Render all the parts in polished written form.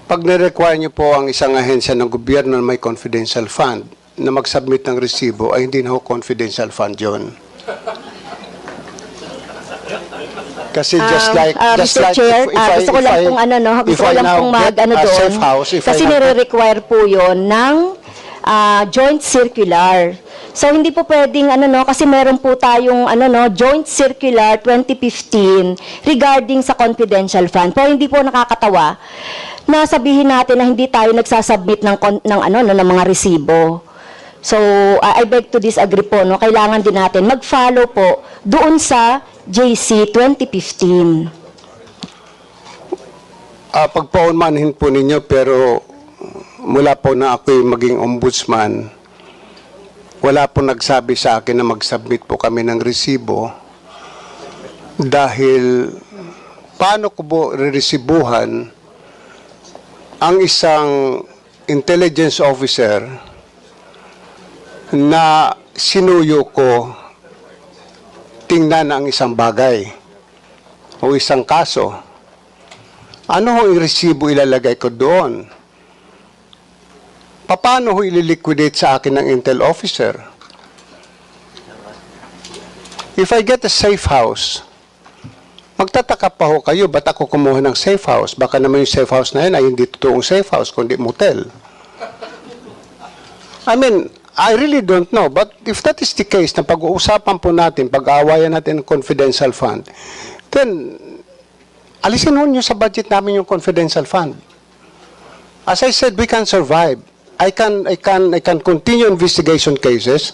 Pag nirequire niyo po ang isang ahensya ng gobyerno na may confidential fund na mag-submit ng resibo, ay hindi na ho confidential fund yun. Kasi Mr. Chair, gusto ko lang pong doon. Kasi nire-require po yun ng joint circular. So hindi po pwedeng kasi meron po tayong joint circular 2015 regarding sa confidential fund. Pero hindi po nakakatawa na sabihin natin na hindi tayo nagsasubmit ng mga resibo. So I beg to disagree po, no. Kailangan din natin mag-follow po doon sa JC 2015. Pagpaunmanhin po ninyo, pero mula po na ako'y maging ombudsman, wala po nagsabi sa akin na mag-submit po kami ng resibo dahil paano ko po re-resibuhan ang isang intelligence officer na sinuyo ko tingnan ang isang bagay o isang kaso. Ano ho yung resibo ilalagay ko doon? Paano ho ililiquidate sa akin ng intel officer? If I get a safe house, magtataka pa ho kayo, ba't ako kumuha ng safe house? Baka naman yung safe house na yun ay hindi totoong safe house, kundi motel. I mean, I really don't know. But if that is the case, na pag-uusapan po natin, pag-aawayan natin ng confidential fund, then, alisin ho nyo sa budget namin yung confidential fund. As I said, we can survive. I can continue investigation cases.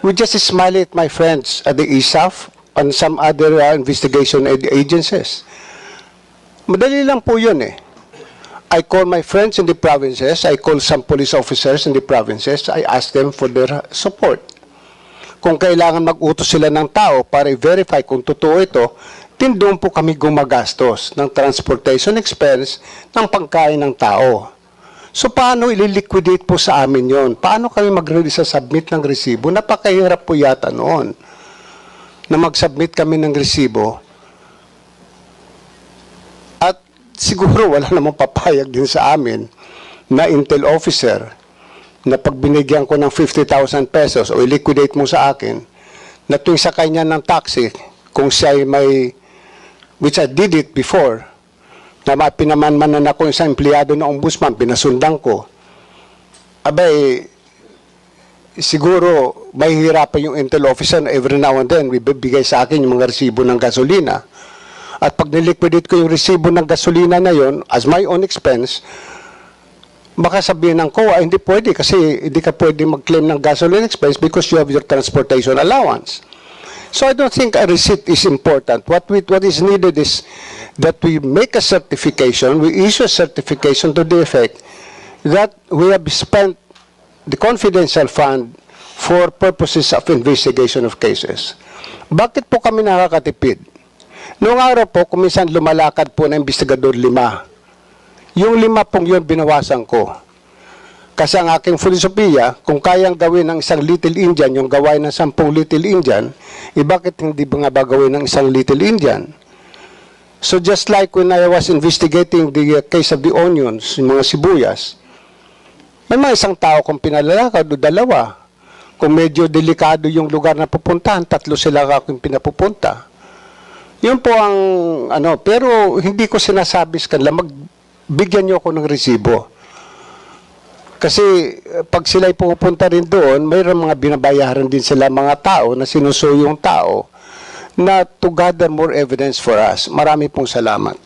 We just smile at my friends at the ISAF and some other investigation agencies. Madali lang po yun eh. I call my friends in the provinces, I call some police officers in the provinces, I ask them for their support. Kung kailangan mag-utos sila ng tao para i-verify kung totoo ito, din doon po kami gumagastos ng transportation expense ng pagkain ng tao. So paano ililiquidate po sa amin yon? Paano kami mag-submit ng resibo? Napakahirap po yata noon na mag-submit kami ng resibo. At siguro wala namang papayag din sa amin na intel officer na pag binigyan ko ng 50,000 pesos o i-liquidate mo sa akin, na tuwing sakay niya ng taxi, kung siya ay may, which I did it before, na pinamanmanan ako isang empleyado ng ombudsman, pinasundan ko, abay, siguro may hirapan yung intel officer na every now and then bibigay sa akin yung mga resibo ng gasolina. At pag niliquidate ko yung resibo ng gasolina na yon as my own expense, baka sabihin ng COA, hindi pwede kasi hindi ka pwede mag-claim ng gasoline expense because you have your transportation allowance. So I don't think a receipt is important. What is needed is that we make a certification, we issue a certification to the effect that we have spent the confidential fund for purposes of investigation of cases. Bakit po kami nakakatipid? Noong araw po, kuminsan lumalakad po na investigador 5. Yung 5 pong yun binawasan ko. Kasi ang aking filosofiya, kung kayang gawin ng isang Little Indian, yung gawain ng 10 Little Indian, bakit hindi ba nga ba gawin ng isang Little Indian? So just like when I was investigating the case of the onions, yung mga sibuyas, may mga isang tao kung pinalalakad o 2. Kung medyo delikado yung lugar na pupuntahan, 3 sila akong pinapupunta. Yun po ang pero hindi ko sinasabi sa kanila, magbigyan niyo ako ng resibo. Kasi pag sila'y pupunta rin doon, mayroon mga binabayaran din sila mga tao na sinusuyo yung tao na to gather more evidence for us. Marami pong salamat.